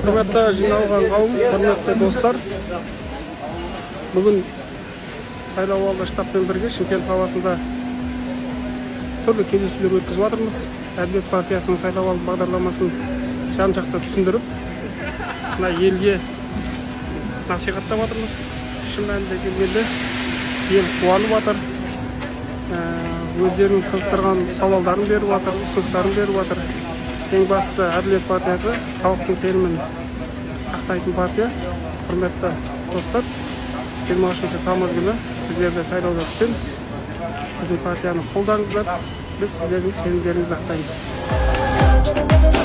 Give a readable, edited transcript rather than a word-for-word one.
Құрметті жиналған қауым, құрметті достар, бүгін сайлауалды штабпен бірге Шымкент қаласында түрлі кездесулер өткізіп жатырмыз. Әділет партиясының сайлауалды бағдарламасын жан-жақты түсіндіріп, елге насихаттап жатырмыз. Шын мәнінде келгенде ел қуанып жатыр. Өздерінің қызықтырған сауалдарын беріп жатыр, ұсыныстарын беріп жатыр. Ең бастысы Әділет партиясы халықтың сенімін ақтайтын партия. Құрметті достар, 23 тамыз күні сіздерді сайлауда күтеміз. Біздің партияны қолдаңыздар. Біз сіздердің сенімдеріңізді ақтаймыз.